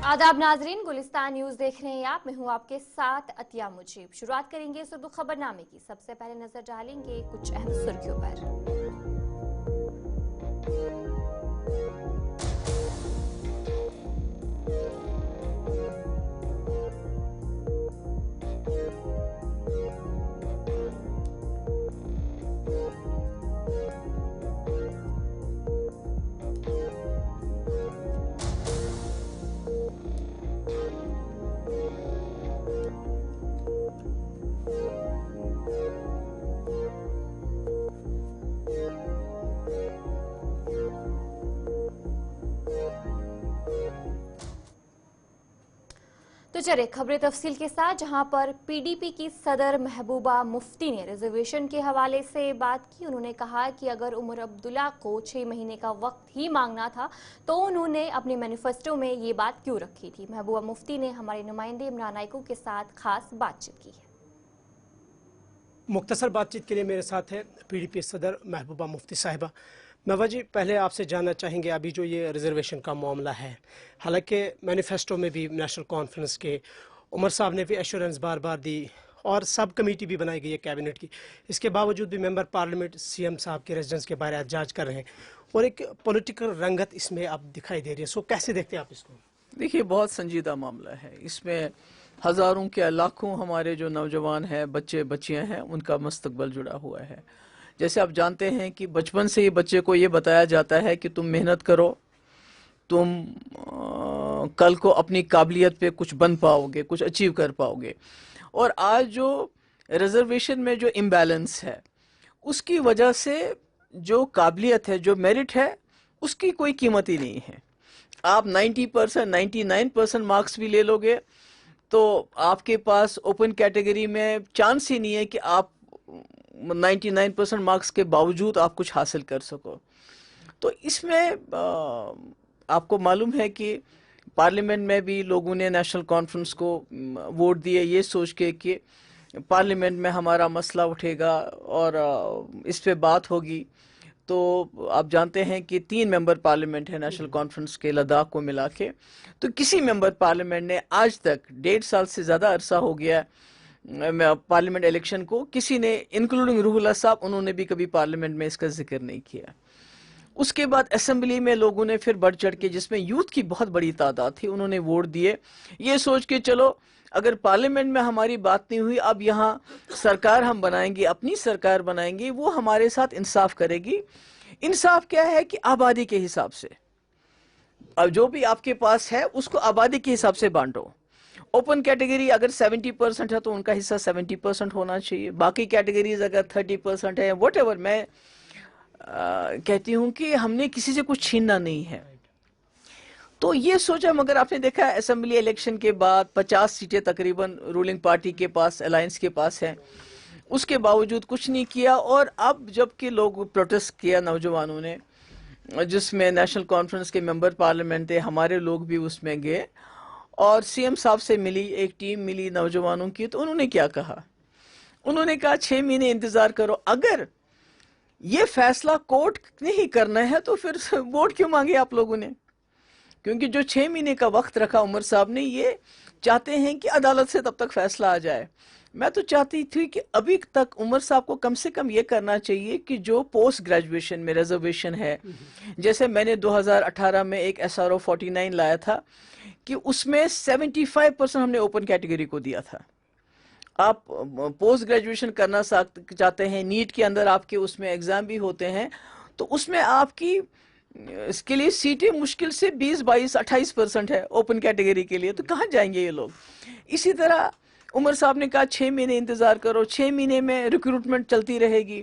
आदाब नाजरीन, गुलिस्तान न्यूज देख रहे हैं आप। मैं हूं आपके साथ अतिया मुजीब। शुरुआत करेंगे इस उर्दू खबरनामे की। सबसे पहले नजर डालेंगे कुछ अहम सुर्खियों पर। तो चलिए खबरें तफसील के साथ, जहां पर पीडीपी की सदर महबूबा मुफ्ती ने रिजर्वेशन के हवाले से बात की। उन्होंने कहा कि अगर उमर अब्दुल्ला को 6 महीने का वक्त ही मांगना था तो उन्होंने अपने मैनिफेस्टो में ये बात क्यों रखी थी। महबूबा मुफ्ती ने हमारे नुमाइंदे इमरान नाइकू के साथ खास बातचीत की है। मुख्तसर बातचीत के लिए मेरे साथ है पीडीपी सदर महबूबा मुफ्ती साहिबा। महबूबा जी, पहले आपसे जानना चाहेंगे अभी जो ये रिजर्वेशन का मामला है, हालांकि मैनिफेस्टो में भी नेशनल कॉन्फ्रेंस के उमर साहब ने भी एश्योरेंस बार बार दी और सब कमेटी भी बनाई गई है कैबिनेट की, इसके बावजूद भी मेंबर पार्लियामेंट सीएम साहब के रेजिडेंस के बारे में एहतजाज कर रहे हैं और एक पॉलिटिकल रंगत इसमें अब दिखाई दे रही है। सो कैसे देखते हैं आप इसको? देखिए, बहुत संजीदा मामला है। इसमें हज़ारों के लाखों हमारे जो नौजवान हैं, बच्चे बच्चियां हैं, उनका मुस्तकबिल जुड़ा हुआ है। जैसे आप जानते हैं कि बचपन से ही बच्चे को ये बताया जाता है कि तुम मेहनत करो, तुम कल को अपनी काबिलियत पे कुछ बन पाओगे, कुछ अचीव कर पाओगे। और आज जो रिजर्वेशन में जो इम्बैलेंस है, उसकी वजह से जो काबिलियत है, जो मेरिट है, उसकी कोई कीमत ही नहीं है। आप 90%, 99% मार्क्स भी ले लोगे तो आपके पास ओपन कैटेगरी में चांस ही नहीं है कि आप 99% मार्क्स के बावजूद आप कुछ हासिल कर सको। तो इसमें आपको मालूम है कि पार्लियामेंट में भी लोगों ने नेशनल कॉन्फ्रेंस को वोट दिए ये सोच के कि पार्लियामेंट में हमारा मसला उठेगा और इस पे बात होगी। तो आप जानते हैं कि 3 मेंबर पार्लियामेंट है नेशनल कॉन्फ्रेंस के, लद्दाख को मिला के। तो किसी मेंबर पार्लियामेंट ने आज तक 1.5 साल से ज़्यादा अरसा हो गया पार्लियामेंट इलेक्शन को, किसी ने इंक्लूडिंग रूहुल्लाह साहब, उन्होंने भी कभी पार्लियामेंट में इसका जिक्र नहीं किया। उसके बाद असेंबली में लोगों ने फिर बढ़ चढ़ के, जिसमें यूथ की बहुत बड़ी तादाद थी, उन्होंने वोट दिए ये सोच के चलो अगर पार्लियामेंट में हमारी बात नहीं हुई, अब यहाँ सरकार हम बनाएंगे, अपनी सरकार बनाएंगे, वो हमारे साथ इंसाफ करेगी। इंसाफ क्या है कि आबादी के हिसाब से, अब जो भी आपके पास है उसको आबादी के हिसाब से बांटो। ओपन कैटेगरी अगर 70% है तो उनका हिस्सा 70% होना चाहिए। बाकी कैटेगरीज अगर 30% है, व्हाटएवर, मैं कहती हूँ कि हमने किसी से कुछ छीनना नहीं है। तो ये सोचा, मगर आपने देखा असेंबली इलेक्शन के बाद 50 सीटें तकरीबन रूलिंग पार्टी के पास, अलायंस के पास हैं, उसके बावजूद कुछ नहीं किया। और अब जबकि लोग प्रोटेस्ट किया नौजवानों ने, जिसमें नेशनल कॉन्फ्रेंस के मेंबर पार्लियामेंट थे, हमारे लोग भी उसमें गए और सीएम साहब से मिली, एक टीम मिली नौजवानों की। तो उन्होंने क्या कहा? उन्होंने कहा 6 महीने इंतजार करो, अगर ये फैसला कोर्ट ने ही करना है तो फिर वोट क्यों मांगे आप लोगों ने? क्योंकि जो 6 महीने का वक्त रखा उमर साहब ने, ये चाहते हैं कि अदालत से तब तक फैसला आ जाए। मैं तो चाहती थी कि अभी तक उमर साहब को कम से कम ये करना चाहिए कि जो पोस्ट ग्रेजुएशन में रिजर्वेशन है, जैसे मैंने 2018 में एक SRO 49 लाया था कि उसमें 75% हमने ओपन कैटेगरी को दिया था। आप पोस्ट ग्रेजुएशन करना चाहते हैं, नीट के अंदर आपके उसमें एग्जाम भी होते हैं, तो उसमें आपकी इसके लिए सीटें मुश्किल से 20, 22, 28% है ओपन कैटेगरी के लिए। तो कहाँ जाएंगे ये लोग? इसी तरह उमर साहब ने कहा 6 महीने इंतजार करो, 6 महीने में रिक्रूटमेंट चलती रहेगी,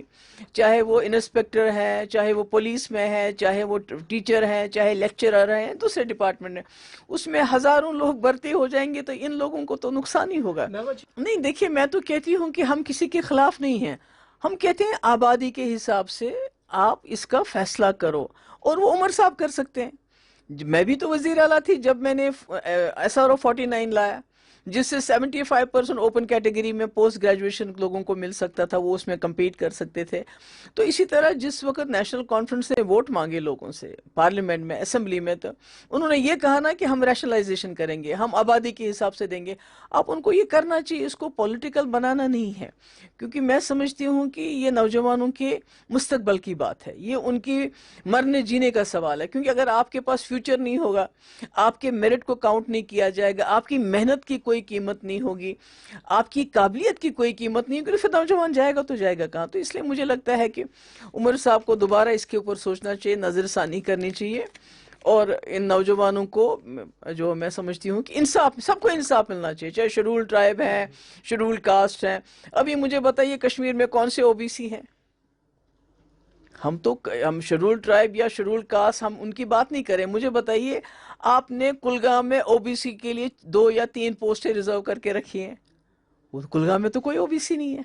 चाहे वो इंस्पेक्टर है, चाहे वो पुलिस में है, चाहे वो टीचर है, चाहे लेक्चरर हैं दूसरे डिपार्टमेंट में, उसमें हजारों लोग भर्ती हो जाएंगे तो इन लोगों को तो नुकसान ही होगा। नहीं, देखिए, मैं तो कहती हूँ कि हम किसी के खिलाफ नहीं हैं, हम कहते हैं आबादी के हिसाब से आप इसका फैसला करो, और वो उमर साहब कर सकते हैं। मैं भी तो वजीर आला थी जब मैंने SRO 49 लाया, جس سے 75% اوپن کیٹیگری میں پوسٹ گریجویشن لوگوں کو مل سکتا تھا، وہ اس میں کمپیٹ کر سکتے تھے. تو اسی طرح جس وقت نیشنل کانفرنس نے ووٹ مانگے لوگوں سے پارلیمنٹ میں، اسمبلی میں، تو انہوں نے یہ کہا نا کہ ہم ریشنلائزیشن کریں گے، ہم آبادی کے حساب سے دیں گے. اب ان کو یہ کرنا چاہیے، اس کو پولیٹیکل بنانا نہیں ہے، کیونکہ میں سمجھتی ہوں کہ یہ نوجوانوں کے مستقبل کی بات ہے، یہ ان کی مرنے جینے کا سوال ہے. کیونکہ اگر آپ کے پاس فیوچر نہیں ہوگا، آپ کے میرٹ کو کاؤنٹ نہیں کیا جائے گا، آپ کی محنت کی کوئی قیمت نہیں ہوگی، آپ کی قابلیت کی کوئی قیمت نہیں ہوگی، پھر نوجوان جائے گا تو جائے گا کہاں؟ تو اس لیے مجھے لگتا ہے کہ عمر صاحب کو دوبارہ اس کے اوپر سوچنا چاہیے، نظر ثانی کرنی چاہیے، اور ان نوجوانوں کو جو میں سمجھتی ہوں کہ انصاف، سب کو انصاف ملنا چاہیے، چاہے شیڈول ٹرائب ہے، شیڈول کاسٹ ہے. ابھی مجھے بتائیے کشمیر میں کون سے او بی سی ہیں؟ ہم شیڈول ٹرائب یا شیڈول کاسٹ ہم ان کی بات نہیں کریں. مجھے بتائیے آپ نے کلگام میں او بی سی کے لیے 2 یا 3 پوسٹیں ریزرو کر کے رکھی ہیں؟ وہ کلگام میں تو کوئی او بی سی نہیں ہے.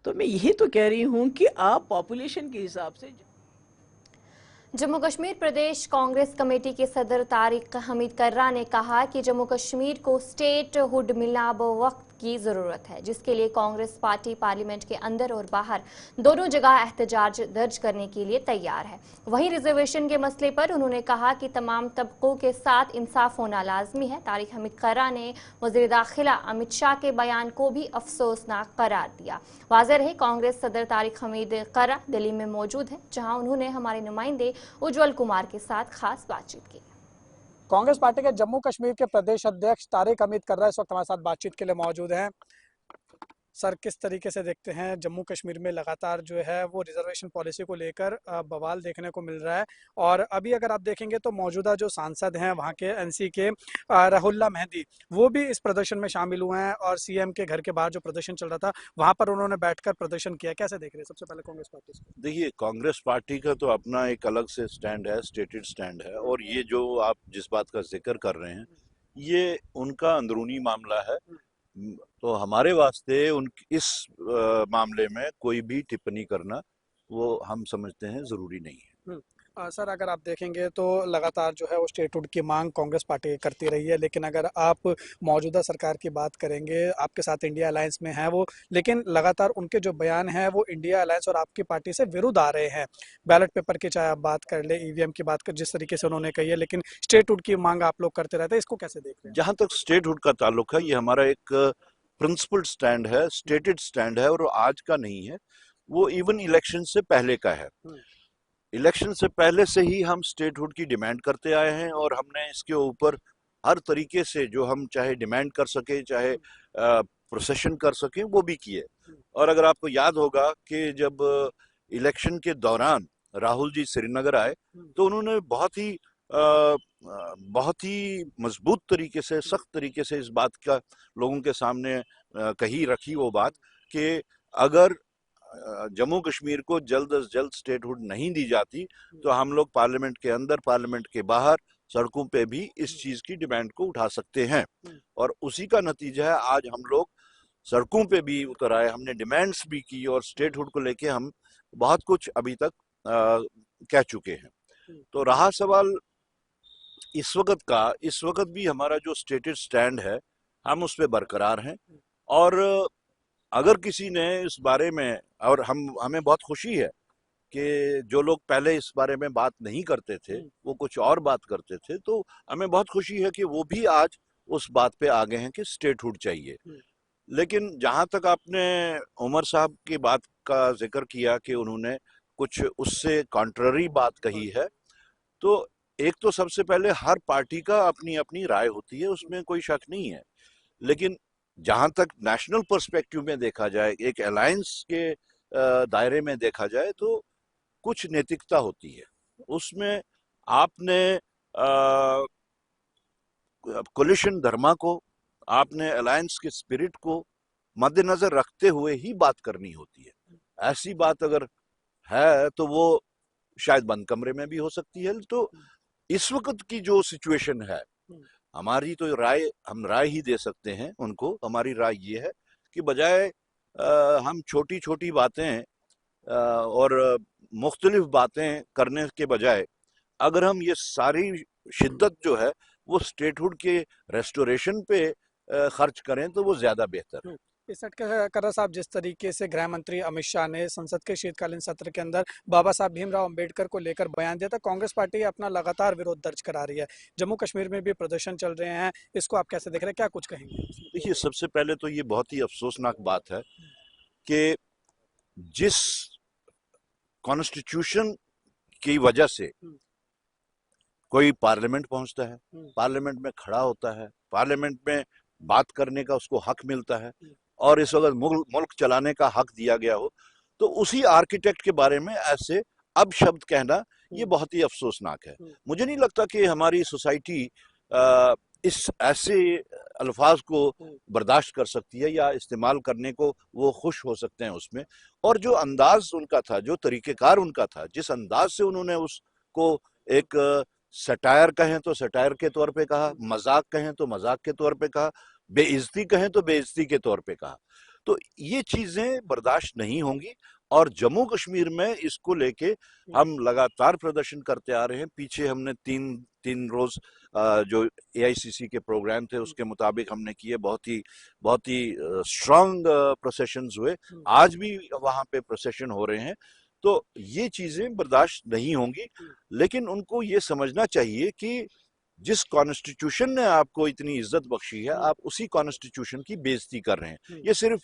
تو میں یہی تو کہہ رہی ہوں کہ آپ پاپولیشن کے حساب سے. جموں کشمیر پردیش کانگریس کمیٹی کے صدر طارق حمید کرا نے کہا کہ جموں کشمیر کو اسٹیٹ ہوڈ ملنا اب وقت کی ضرورت ہے، جس کے لیے کانگریس پارٹی پارلیمنٹ کے اندر اور باہر دونوں جگہ احتجاج درج کرنے کے لیے تیار ہے. وہیں ریزرویشن کے مسئلے پر انہوں نے کہا کہ تمام طبقوں کے ساتھ انصاف ہونا لازمی ہے. طارق حمید کرا نے وزیر داخلہ امت شاہ کے بیان کو بھی افسوسناک قرار دیا. واضح رہے کانگریس صدر طارق حمید کرا دلی میں موجود ہیں، جہاں انہوں نے ہمارے نمائندے اجول کمار کے ساتھ خاص بات چیت کی. کانگریس پارٹی کے جموں کشمیر کے پردیش ادھیکش طارق حمید کرا اس وقت ہمارے ساتھ بات چیت کے لیے موجود ہیں. سر، کس طریقے سے دیکھتے ہیں جموں کشمیر میں لگاتار جو ہے وہ ریزرویشن پالیسی کو لے کر بوال دیکھنے کو مل رہا ہے، اور ابھی اگر آپ دیکھیں گے تو موجودہ جو سانسد ہیں وہاں کے این سی کے رح اللہ مہدی، وہ بھی اس پردرشن میں شامل ہوئے ہیں، اور سی ایم کے گھر کے باہر جو پردرشن چل رہا تھا وہاں پر انہوں نے بیٹھ کر پردرشن کیا. کیسے دیکھ رہے ہیں سب سے پہلے کانگریس پارٹی سے؟ دیکھیے، کانگریس پارٹی کا تو اپنا ایک الگ سے سٹینڈ ہے، اسٹیٹڈ سٹینڈ ہے، اور یہ جو آپ جس بات کا ذکر کر رہے ہیں یہ ان کا اندرونی معاملہ ہے. تو ہمارے واسطے اس معاملے میں کوئی بھی ٹپنی کرنا وہ ہم سمجھتے ہیں ضروری نہیں ہے. سر، اگر آپ دیکھیں گے تو لگاتار جو ہے وہ اسٹیٹ ہوڈ کی مانگ کانگریس پارٹی کرتی رہی ہے، لیکن اگر آپ موجودہ سرکار کی بات کریں گے، آپ کے ساتھ انڈیا الائنس میں ہیں وہ، لیکن لگاتار ان کے جو بیان ہیں وہ انڈیا الائنس اور آپ کی پارٹی سے ورودھ آ رہے ہیں. بیلٹ پیپر کی چاہے آپ بات کر لیں، ای وی ایم کی بات کر، جس طریقے سے انہوں نے کہی ہے، لیکن اسٹیٹ ہوڈ کی مانگ آپ لوگ کرتے رہتے ہیں، اس کو کیسے دیکھ رہے ہیں؟ جہاں تک اسٹیٹ ہوڈ کا تعلق ہے، یہ ہمارا ایک پرنسپل سٹینڈ ہے، اسٹیٹڈ سٹینڈ ہے، اور آج کا نہیں ہے، وہ ایون الیکشن سے پہلے کا ہے. الیکشن سے پہلے سے ہی ہم اسٹیٹ ہوڈ کی ڈیمانڈ کرتے آئے ہیں، اور ہم نے اس کے اوپر ہر طریقے سے جو ہم چاہے ڈیمانڈ کر سکیں، چاہے پروسیشن کر سکیں، وہ بھی کیے. اور اگر آپ کو یاد ہوگا کہ جب الیکشن کے دوران راہل جی سری نگر آئے تو انہوں نے بہت ہی مضبوط طریقے سے، سخت طریقے سے اس بات کا لوگوں کے سامنے رکھی وہ بات کہ اگر جموں کشمیر کو جلد از جلد اسٹیٹ ہوڈ نہیں دی جاتی تو ہم لوگ پارلیمنٹ کے اندر، پارلیمنٹ کے باہر، سڑکوں پہ بھی اس چیز کی ڈیمانڈ کو اٹھا سکتے ہیں. اور اسی کا نتیجہ ہے آج ہم لوگ سڑکوں پہ بھی اتر آئے، ہم نے ڈیمانڈز بھی کی، اور اسٹیٹ ہوڈ کو لے کے ہم بہت کچھ ابھی تک کہہ چکے ہیں. تو رہا سوال اس وقت بھی ہمارا جو اسٹیٹڈ سٹینڈ ہے ہم اس پہ برقرار ہیں. اور اگر کسی نے اس بارے میں، اور ہمیں بہت خوشی ہے کہ جو لوگ پہلے اس بارے میں بات نہیں کرتے تھے وہ کچھ اور بات کرتے تھے، تو ہمیں بہت خوشی ہے کہ وہ بھی آج اس بات پہ آگے ہیں کہ اسٹیٹ ہوڈ چاہیے. لیکن جہاں تک آپ نے عمر صاحب کی بات کا ذکر کیا کہ انہوں نے کچھ اس سے کانٹرری بات کہی ہے، تو ایک تو سب سے پہلے ہر پارٹی کا اپنی اپنی رائے ہوتی ہے، اس میں کوئی شک نہیں ہے. لیکن جہاں تک نیشنل پرسپیکٹیو میں دیکھا جائے، ایک الائنس کے دائرے میں دیکھا جائے، تو کچھ نیتکتا ہوتی ہے. اس میں آپ نے کولیشن دھرما کو، آپ نے الائنس کے اسپرٹ کو مد نظر رکھتے ہوئے ہی بات کرنی ہوتی ہے. ایسی بات اگر ہے تو وہ شاید بند کمرے میں بھی ہو سکتی ہے. تو اس وقت کی جو سچویشن ہے، ہماری تو ہم رائے ہی دے سکتے ہیں ان کو. ہماری رائے یہ ہے کہ بجائے ہم چھوٹی چھوٹی باتیں اور مختلف باتیں کرنے کے بجائے اگر ہم یہ ساری شدت جو ہے وہ اسٹیٹ ہوڈ کے ریسٹوریشن پہ खर्च करें तो वो ज़्यादा बेहतर है। इस करा साहब, जिस तरीके से गृह मंत्री अमित शाह ने संसद के शीतकालीन सत्र के अंदर बाबा साहब भीमराव अंबेडकर को लेकर बयान दिया था, कांग्रेस पार्टी अपना लगातार विरोध दर्ज करा रही है, जम्मू कश्मीर में भी प्रदर्शन चल रहे हैं, इसको आप कैसे देख रहे हैं, क्या कुछ कहेंगे? देखिए, सबसे पहले तो ये बहुत ही अफसोसनाक बात है कि जिस कॉन्स्टिट्यूशन की वजह से कोई पार्लियामेंट पहुंचता है, पार्लियामेंट में खड़ा होता है, पार्लियामेंट में बात करने का उसको हक मिलता है और इस वक्त मुल्क चलाने का हक दिया गया हो, तो उसी आर्किटेक्ट के बारे में ऐसे अब शब्द कहना ये बहुत ही अफसोसनाक है। मुझे नहीं लगता कि हमारी सोसाइटी इस ऐसे अल्फाज को बर्दाश्त कर सकती है या इस्तेमाल करने को वो खुश हो सकते हैं उसमें। और जो अंदाज उनका था, जो तरीक़ेकार उनका था, जिस अंदाज से उन्होंने उसको एक सटायर कहें तो सटायर के तौर पे कहा, मजाक कहें तो मजाक के तौर पे कहा, बेइज्जती कहें तो बेइज्जती के तौर पे कहा, तो ये चीजें बर्दाश्त नहीं होंगी। और जम्मू कश्मीर में इसको लेके हम लगातार प्रदर्शन करते आ रहे हैं। पीछे हमने तीन रोज जो AICC के प्रोग्राम थे उसके मुताबिक हमने किए, बहुत ही स्ट्रांग प्रोसेशंस हुए, आज भी वहां पे प्रोसेशन हो रहे हैं। तो ये चीजें बर्दाश्त नहीं होंगी, लेकिन उनको ये समझना चाहिए कि जिस कॉन्स्टिट्यूशन ने आपको इतनी इज्जत बख्शी है, आप उसी कॉन्स्टिट्यूशन की बेइज्जती कर रहे हैं। ये सिर्फ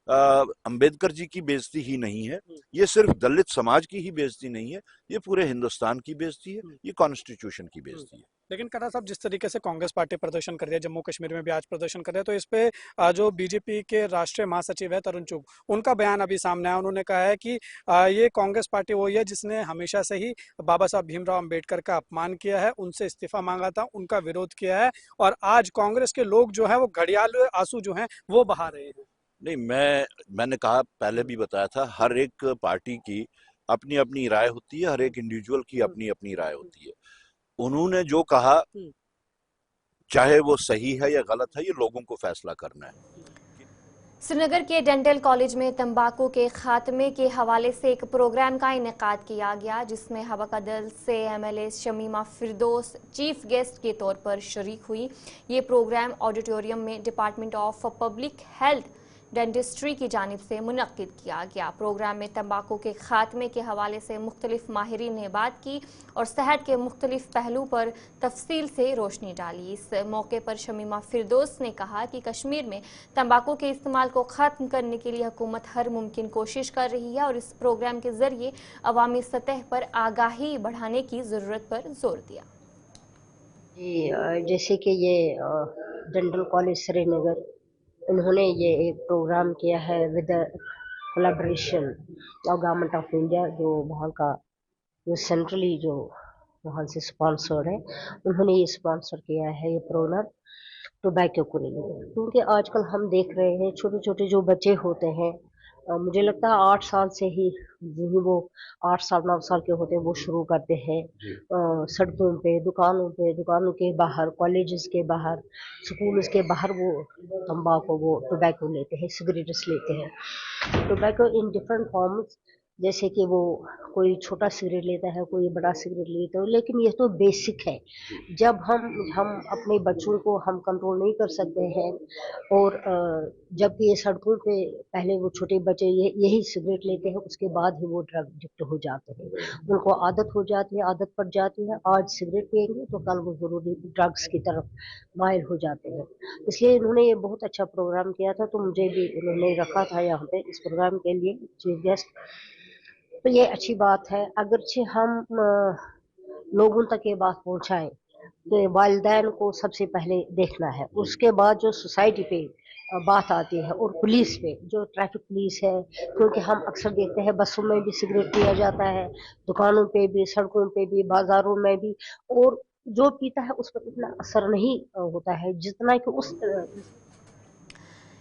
अंबेडकर जी की बेइज्जती ही नहीं है, ये सिर्फ दलित समाज की ही बेइज्जती नहीं है, ये पूरे हिंदुस्तान की बेइज्जती है, ये कॉन्स्टिट्यूशन की बेइज्जती है। लेकिन करा साहब, जिस तरीके से कांग्रेस पार्टी प्रदर्शन कर रही है, जम्मू कश्मीर में भी आज प्रदर्शन कर रहे हैं, तो इस पे जो बीजेपी के राष्ट्रीय महासचिव है तरुण चुग, उनका बयान अभी सामने आया। उन्होंने कहा है कि ये कांग्रेस पार्टी वही है जिसने हमेशा से ही बाबा साहब भीमराव अंबेडकर का अपमान किया है, उनसे इस्तीफा मांगा था, उनका विरोध किया है, और आज कांग्रेस के लोग जो है वो घड़ियाल आंसू जो है वो बहा रहे हैं। नहीं, मैंने कहा, पहले भी बताया था, हर एक पार्टी की अपनी अपनी राय होती है, हर एक इंडिविजुअल की अपनी अपनी राय होती है। उन्होंने जो कहा, चाहे वो सही है या गलत है, ये लोगों को फैसला करना है। श्रीनगर के डेंटल कॉलेज में तंबाकू के खात्मे के हवाले से एक प्रोग्राम का इनेकाद किया गया, जिसमें हवकदल से MLA शमीमा फिरदौस चीफ गेस्ट के तौर पर शरीक हुई। ये प्रोग्राम ऑडिटोरियम में department of public health dentistry की जानिब से मुनक्किद किया गया। प्रोग्राम में तंबाकू के खात्मे के हवाले से मुख्तलिफ माहिरीन ने बात की और सेहत के मुख्तलिफ पहलू पर तफसील से रोशनी डाली। इस मौके पर शमीमा फिरदौस ने कहा कि कश्मीर में तंबाकू के इस्तेमाल को ख़त्म करने के लिए हुकूमत हर मुमकिन कोशिश कर रही है और इस प्रोग्राम के ज़रिए अवामी सतह पर आगाही बढ़ाने की ज़रूरत पर जोर दिया। जी, जैसे कि ये डेंटल कॉलेज श्रीनगर, उन्होंने ये एक प्रोग्राम किया है with collaboration of government of India, जो वहाँ का जो सेंट्रली जो वहाँ से स्पॉन्सर है, उन्होंने ये स्पॉन्सर किया है ये प्रोग्राम टोबैको को लेकर। क्योंकि आजकल हम देख रहे हैं छोटे छोटे जो बच्चे होते हैं, मुझे लगता है 8 साल से ही वो 8 साल 9 साल के होते हैं, वो शुरू करते हैं सड़कों पे, दुकानों के बाहर, कॉलेजेस के बाहर, स्कूल्स के बाहर वो तंबाकू, वो टोबैको लेते हैं, सिगरेट्स लेते हैं। टोबैको इन डिफरेंट फॉर्म्स, जैसे कि वो कोई छोटा सिगरेट लेता है, कोई बड़ा सिगरेट लेता है, लेकिन ये तो बेसिक है। जब हम अपने बच्चों को हम कंट्रोल नहीं कर सकते हैं, और जब ये सड़कों पे पहले वो छोटे बच्चे यही सिगरेट लेते हैं, उसके बाद ही वो ड्रग एडिक्ट हो जाते हैं, उनको आदत हो जाती है, आदत पड़ जाती है। आज सिगरेट पिएंगे तो कल वो ज़रूरी ड्रग्स की तरफ माइल हो जाते हैं। इसलिए इन्होंने ये बहुत अच्छा प्रोग्राम किया था, तो मुझे भी इन्होंने रखा था यहाँ पे इस प्रोग्राम के लिए चीफ गेस्ट। तो ये अच्छी बात है, अगरचे हम लोगों तक ये बात पहुंचाएं, तो वालिदैन को सबसे पहले देखना है, उसके बाद जो सोसाइटी पे बात आती है, और पुलिस पे, जो ट्रैफिक पुलिस है, क्योंकि हम अक्सर देखते हैं बसों में भी सिगरेट पिया जाता है, दुकानों पे भी, सड़कों पे भी, बाजारों में भी, और जो पीता है उस पर इतना असर नहीं होता है जितना कि उस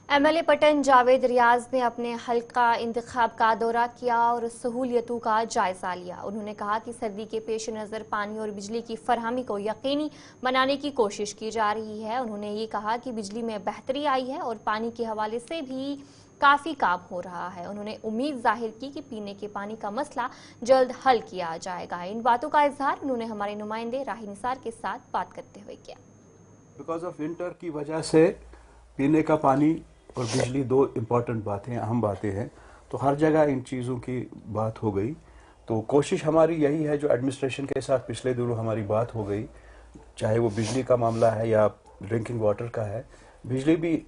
MLA पटन जावेद रियाज ने अपने हल्का इंतखाब का दौरा किया और सहूलियतों का जायजा लिया। उन्होंने कहा कि सर्दी के पेश नज़र पानी और बिजली की फरहमी को यकीनी बनाने की कोशिश की जा रही है। उन्होंने ये कहा कि बिजली में बेहतरी आई है और पानी के हवाले से भी काफ़ी काम हो रहा है। उन्होंने उम्मीद जाहिर की कि पीने के पानी का मसला जल्द हल किया जाएगा। इन बातों का इजहार उन्होंने हमारे नुमाइंदे राही निसार के साथ बात करते हुए किया। बिकॉज ऑफ विंटर की वजह से پینے کا پانی اور بجلی دو امپورٹنٹ باتیں اہم باتیں ہیں، تو ہر جگہ ان چیزوں کی بات ہو گئی. تو کوشش ہماری یہی ہے جو ایڈمنسٹریشن کے ساتھ پچھلے دنوں ہماری بات ہو گئی، چاہے وہ بجلی کا معاملہ ہے یا ڈرنکنگ واٹر کا ہے. بجلی بھی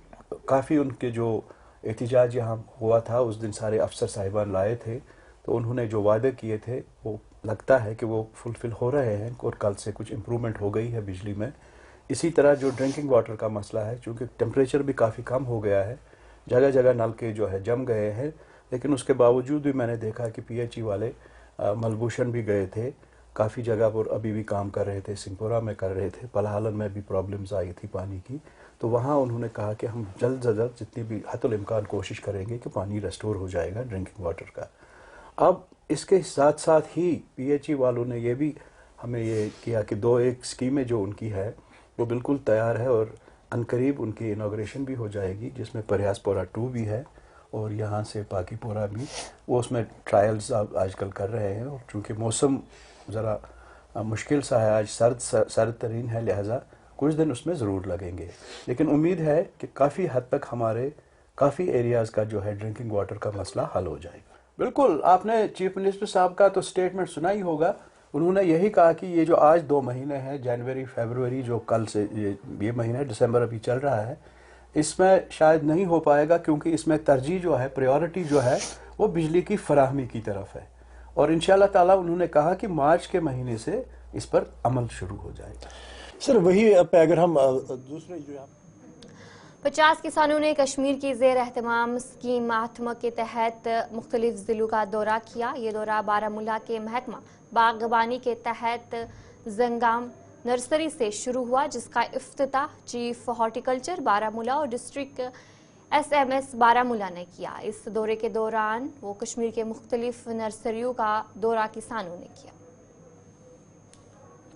کافی ان کے جو احتجاج یہاں ہوا تھا اس دن سارے افسر صاحبان لائے تھے، تو انہوں نے جو وعدے کیے تھے وہ لگتا ہے کہ وہ فلفل ہو رہے ہیں اور کل سے کچھ امپرومنٹ ہو گئی ہے بجلی میں. اسی طرح جو ڈرنکنگ واٹر کا مسئلہ ہے، چونکہ ٹیمپریچر بھی کافی کم ہو گیا ہے، جگہ جگہ نلکے جو ہے جم گئے ہیں، لیکن اس کے باوجود بھی میں نے دیکھا کہ پی ایچ ای والے ملبوشن بھی گئے تھے، کافی جگہ پر ابھی بھی کام کر رہے تھے، سنگپورہ میں کر رہے تھے، پلہالن میں بھی پرابلمز آئی تھی پانی کی. تو وہاں انہوں نے کہا کہ ہم جلد سے جلد جتنی بھی حتی الامکان کوشش کریں گے کہ پانی ریسٹور ہو جائے گا ڈرنکنگ واٹر کا. اب اس کے ساتھ ساتھ ہی پی ایچ ای والوں نے یہ بھی ہمیں یہ کیا کہ ایک اسکیمیں جو ان کی ہے وہ بالکل تیار ہے اور عنقریب ان کی انوگریشن بھی ہو جائے گی، جس میں پریاس پورہ 2 بھی ہے اور یہاں سے پاکی پورہ بھی، وہ اس میں ٹرائلز آج کل کر رہے ہیں. اور چونکہ موسم ذرا مشکل سا ہے، آج سرد ترین ہے، لہٰذا کچھ دن اس میں ضرور لگیں گے، لیکن امید ہے کہ کافی حد تک ہمارے کافی ایریاز کا جو ہے ڈرنکنگ واٹر کا مسئلہ حل ہو جائے گا. بالکل، آپ نے چیف منسٹر صاحب کا تو سٹیٹمنٹ سنا ہی ہوگا. انہوں نے یہی کہا کہ یہ جو آج 2 مہینے ہیں، جنوری فیبروری، جو کل سے یہ مہینہ دسمبر ابھی چل رہا ہے، اس میں شاید نہیں ہو پائے گا، کیونکہ اس میں ترجیح جو ہے، پریورٹی جو ہے وہ بجلی کی فراہمی کی طرف ہے. اور انشاءاللہ تعالیٰ انہوں نے کہا کہ مارچ کے مہینے سے اس پر عمل شروع ہو جائے گا. سر وہی اگر ہم دوسرے جو 50 کسانوں نے کشمیر کی زیر اہتمام اسکیم مہاتما کے تحت مختلف ضلعوں کا دورہ کیا. یہ دورہ بارہمولہ کے محکمہ باغبانی کے تحت زنگام نرسری سے شروع ہوا، جس کا افتتاح چیف ہارٹیکلچر بارہمولہ اور ڈسٹرکٹ SMS بارہمولہ نے کیا. اس دورے کے دوران وہ کشمیر کے مختلف نرسریوں کا دورہ کسانوں نے کیا.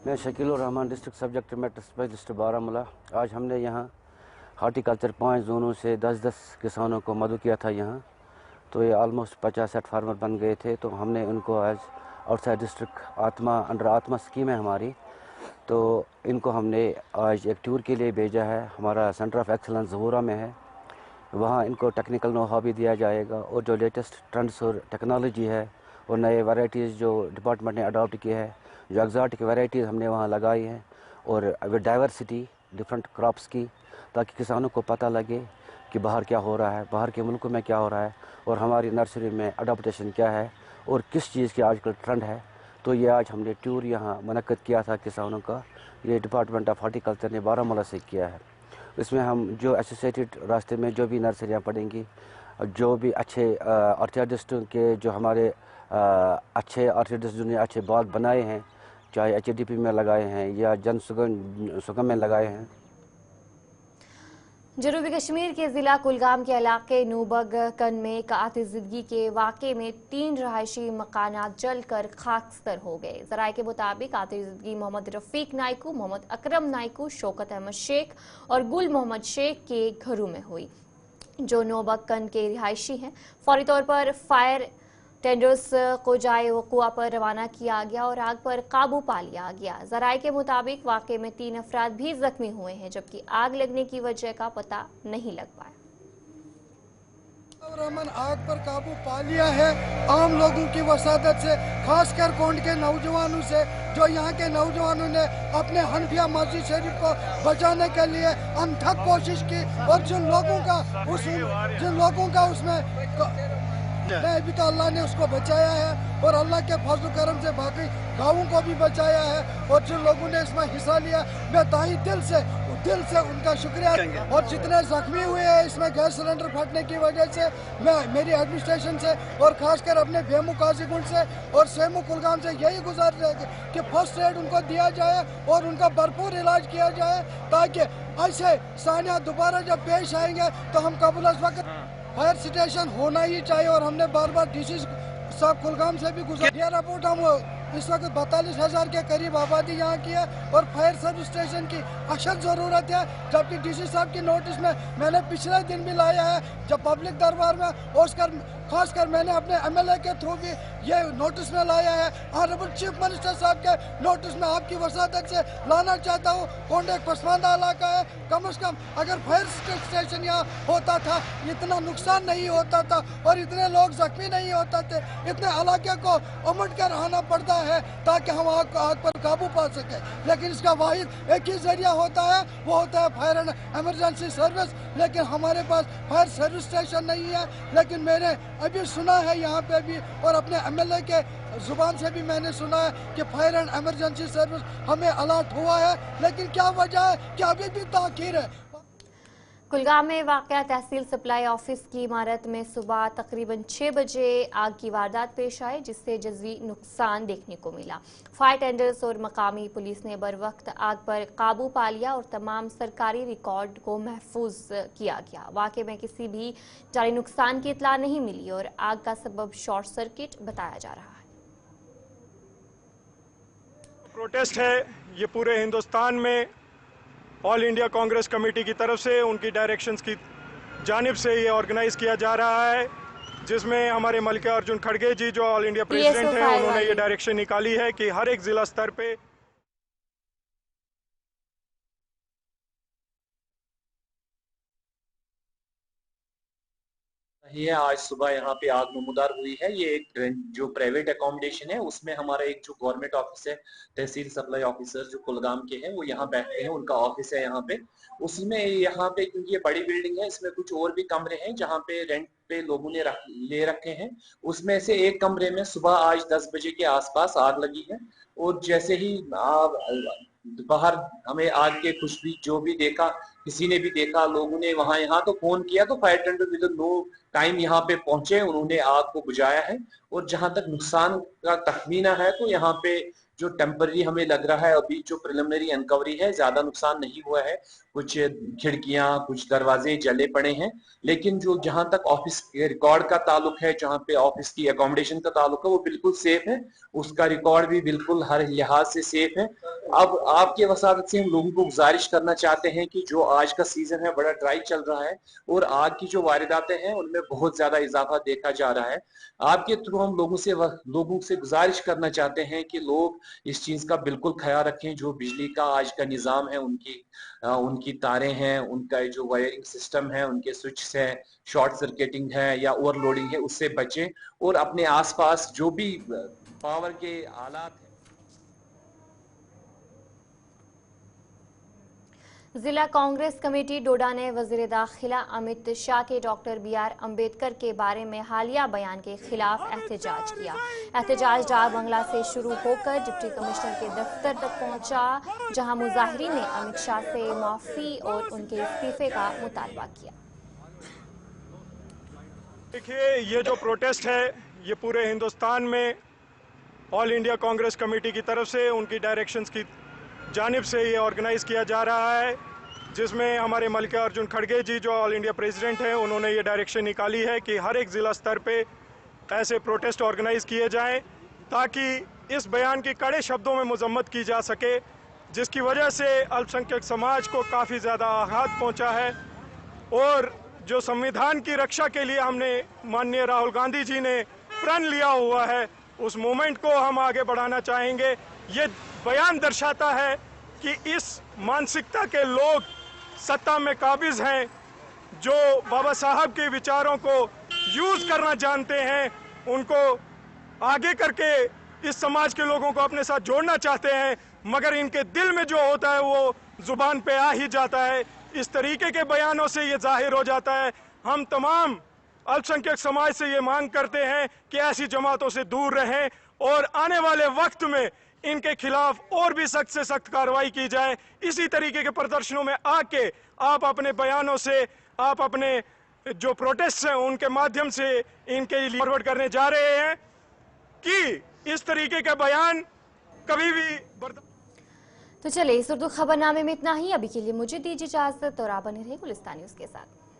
میں Shakeel ur Rehman, district subject matter specialist Baramulla. آج ہم نے یہاں ہارٹی کلچر 5 زونوں سے 10 کسانوں کو مدعو کیا تھا یہاں، تو یہ آلموسٹ 50-60 فارمر بن گئے تھے. تو ہم نے ان کو آج آؤٹ سائڈ ڈسٹرکٹ انڈر آتما اسکیم ہے ہماری، تو ان کو ہم نے آج ایک ٹور کے لیے بھیجا ہے. ہمارا سینٹر آف ایکسلنس ظہورہ میں ہے، وہاں ان کو ٹیکنیکل نو ہاؤ بھی دیا جائے گا، اور جو لیٹسٹ ٹرینڈس اور ٹیکنالوجی ہے اور نئے ویرائٹیز جو ڈپارٹمنٹ نے اڈاپٹ کی ہے، جو ایگزاٹک ویرائٹیز ہم نے وہاں لگائی ہیں، اور ود ڈائیورسٹی ڈفرینٹ کراپس کی، تاکہ کسانوں کو پتہ لگے کہ باہر کیا ہو رہا ہے، باہر کے ملکوں میں کیا ہو رہا ہے، اور ہماری نرسری میں اڈاپٹیشن کیا ہے اور کس چیز کی آج کل ٹرینڈ ہے. تو یہ آج ہم نے ٹور یہاں منعقد کیا تھا کسانوں کا، یہ ڈپارٹمنٹ آف ہارٹیکلچر نے بارہمولہ سے کیا ہے. اس میں ہم جو ایسوسیٹڈ راستے میں جو بھی نرسریاں پڑیں گی، جو بھی اچھے آرچارڈسٹوں کے جو ہمارے اچھے آرچارڈسٹ جنہوں نے اچھے باغ بنائے ہیں، چاہے HDP میں لگائے ہیں یا جن سگم میں لگائے ہیں. جنوبی کشمیر کے ضلع کلگام کے علاقے نوبگ کن میں ایک آتشزدگی کے واقعے میں 3 رہائشی مکانات جل کر خاکستر ہو گئے. ذرائع کے مطابق آتشزدگی محمد رفیق نائکو، محمد اکرم نائکو، شوکت احمد شیخ اور گل محمد شیخ کے گھروں میں ہوئی، جو نوبگ کن کے رہائشی ہیں. فوری طور پر فائر ٹینڈرز کو جائے وقوع پر روانہ کیا گیا اور آگ پر قابو پا لیا گیا. ذرائع کے مطابق واقعے میں 3 افراد بھی زخمی ہوئے ہیں، جبکہ آگ لگنے کی وجہ کا پتہ نہیں لگ پایا. رحمان آگ پر قابو پا لیا ہے عام لوگوں کی وسادت سے، خاص کر کونڈ کے نوجوانوں سے، جو یہاں کے نوجوانوں نے اپنے حنفیہ مسجد شریف کو بچانے کے لیے انتھک کوشش کی، اور جن لوگوں کا اس میں ابھی تو اللہ نے اس کو بچایا ہے، اور اللہ کے فضل و کرم سے باقی گاؤں کو بھی بچایا ہے. اور جن لوگوں نے اس میں حصہ لیا، میں تائی دل سے ان کا شکریہ. اور جتنے زخمی ہوئے ہیں اس میں گیس سلنڈر پھٹنے کی وجہ سے، میں میری ایڈمنسٹریشن سے اور خاص کر اپنے بھیمو قاضی گنڈ سے اور سیمو کلگام سے یہی گزارش ہے کہ فرسٹ ایڈ ان کو دیا جائے اور ان کا بھرپور علاج کیا جائے، تاکہ ایسے سانحات دوبارہ جب پیش آئیں گے تو ہم قبل از وقت فائر سٹیشن ہونا ہی چاہیے. اور ہم نے بار بار DC صاحب کلگام سے بھی گزارا. یہ رپورٹ ہم اس وقت 42,000 کے قریب آبادی یہاں کی ہے، اور فائر سب اسٹیشن کی اشد ضرورت ہے. جبکہ DC صاحب کی نوٹس میں نے پچھلے دن بھی لایا ہے، جب پبلک دربار میں اوسکر खासकर मैंने अपने MLA के थ्रू भी ये नोटिस में लाया है, ऑनरेबल चीफ मिनिस्टर साहब के नोटिस में आपकी वसादत से लाना चाहता हूँ। कोंड एक पसमानदा इलाका है, कम से कम अगर फायर स्टेशन यहाँ होता था इतना नुकसान नहीं होता था और इतने लोग जख्मी नहीं होते थे। इतने इलाके को उमड़ कर आना पड़ता है ताकि हम आग पर काबू पा सके, लेकिन इसका वाहिद एक ही जरिया होता है, वो होता है फायर एंड इमरजेंसी सर्विस। लेकिन हमारे पास फायर सर्विस स्टेशन नहीं है। लेकिन मैंने अभी सुना है यहाँ पे भी और अपने MLA के जुबान से भी मैंने सुना है कि फायर एंड इमरजेंसी सर्विस हमें अलर्ट हुआ है, लेकिन क्या वजह है कि अभी भी ताखीर है। कुलगाम में वाक़या तहसील सप्लाई ऑफिस की इमारत में सुबह तकरीबन 6 बजे आग की वारदात पेश आई, जिससे जज़वी नुकसान देखने को मिला। फायर टेंडर्स और मकामी पुलिस ने बर वक्त आग पर काबू पा लिया और तमाम सरकारी रिकॉर्ड को महफूज किया गया। वाक़े में किसी भी जानी नुकसान की इतला नहीं मिली और आग का सबब शॉर्ट सर्किट बताया जा रहा है। प्रोटेस्ट है ये पूरे हिंदुस्तान में ऑल इंडिया कांग्रेस कमेटी की तरफ से उनकी डायरेक्शंस की जानिब से ये ऑर्गेनाइज किया जा रहा है, जिसमें हमारे मल्लिकार्जुन खड़गे जी जो ऑल इंडिया प्रेसिडेंट हैं उन्होंने ये डायरेक्शन निकाली है कि हर एक जिला स्तर पे ये आज सुबह यहाँ पे आग नमूदार हुई है। ये एक जो प्राइवेट अकोमोडेशन है उसमें हमारा एक जो गवर्नमेंट ऑफिस है, तहसील सप्लाई ऑफिसर जो कुलगाम के हैं वो यहाँ बैठते हैं, उनका ऑफिस है यहाँ पे। उसमें यहाँ पे क्योंकि ये बड़ी बिल्डिंग है, इसमें कुछ और भी कमरे हैं जहाँ पे रेंट पे लोगों ने ले रखे हैं। उसमें से एक कमरे में सुबह आज 10 बजे के आसपास आग लगी है और जैसे ही बाहर हमें आग के खुशबू जो भी देखा, किसी ने भी देखा, लोगों ने वहां यहाँ तो फोन किया तो fire tender with no time यहाँ पे पहुंचे, उन्होंने आग को बुझाया है। और जहां तक नुकसान का तखमीना है तो यहाँ पे जो टेम्पररी हमें लग रहा है, अभी जो प्रिलिमिनरी इनकवरी है, ज्यादा नुकसान नहीं हुआ है। कुछ खिड़कियां, कुछ दरवाजे जले पड़े हैं, लेकिन जो जहां तक ऑफिस के रिकॉर्ड का ताल्लुक है, जहां पे ऑफिस की अकोमोडेशन का ताल्लुक है, वो बिल्कुल सेफ है, उसका रिकॉर्ड भी बिल्कुल हर लिहाज से सेफ है। अब आपके वसादत से हम लोगों को गुजारिश करना चाहते हैं कि जो आज का सीजन है बड़ा ड्राई चल रहा है और आग की जो वारदातें हैं उनमें बहुत ज्यादा इजाफा देखा जा रहा है। आपके थ्रू हम लोगों से गुजारिश करना चाहते हैं कि लोग इस चीज का बिल्कुल ख्याल रखें। जो बिजली का आज का निजाम है, उनकी तारें हैं, उनका जो वायरिंग सिस्टम है, उनके स्विच है, शॉर्ट सर्किटिंग है या ओवरलोडिंग है, उससे बचें और अपने आसपास जो भी पावर के आलात हैं। जिला कांग्रेस कमेटी डोडा ने वजीर दाखिला अमित शाह के डॉक्टर BR अम्बेडकर के बारे में हालिया बयान के खिलाफ एहतजाज किया। एहतजाज डाक बंगला से शुरू होकर डिप्टी कमिश्नर के दफ्तर तक पहुंचा, जहां मुजाहिरीन ने अमित शाह से माफी और उनके इस्तीफे का मुतालबा किया। देखिए, ये जो प्रोटेस्ट है ये पूरे हिंदुस्तान में ऑल इंडिया कांग्रेस कमेटी की तरफ से उनकी डायरेक्शंस की जानिब से ये ऑर्गेनाइज किया जा रहा है, जिसमें हमारे मल्लिकार्जुन खड़गे जी जो ऑल इंडिया प्रेसिडेंट हैं उन्होंने ये डायरेक्शन निकाली है कि हर एक ज़िला स्तर पे ऐसे प्रोटेस्ट ऑर्गेनाइज किए जाएं ताकि इस बयान की कड़े शब्दों में मजम्मत की जा सके, जिसकी वजह से अल्पसंख्यक समाज को काफ़ी ज़्यादा आघात पहुंचा है। और जो संविधान की रक्षा के लिए हमने माननीय राहुल गांधी जी ने प्रण लिया हुआ है, उस मूवमेंट को हम आगे बढ़ाना चाहेंगे। ये बयान दर्शाता है कि इस मानसिकता के लोग सत्ता में काबिज हैं, जो बाबा साहब के विचारों को यूज करना जानते हैं, उनको आगे करके इस समाज के लोगों को अपने साथ जोड़ना चाहते हैं, मगर इनके दिल में जो होता है वो जुबान पे आ ही जाता है। इस तरीके के बयानों से ये जाहिर हो जाता है। हम तमाम अल्पसंख्यक समाज से ये मांग करते हैं कि ऐसी जमातों से दूर रहें और आने वाले वक्त में इनके खिलाफ और भी सख्त से सख्त कार्रवाई की जाए। इसी तरीके के प्रदर्शनों में आके आप अपने बयानों से, आप अपने जो प्रोटेस्ट हैं उनके माध्यम से इनके लिए फॉरवर्ड करने जा रहे हैं कि इस तरीके का बयान कभी भी तो चले इस उर्दू खबरनामे में इतना ही। अभी के लिए मुझे दीजिए इजाजत और आप बने रहे गुलिस्तान न्यूज़ के साथ।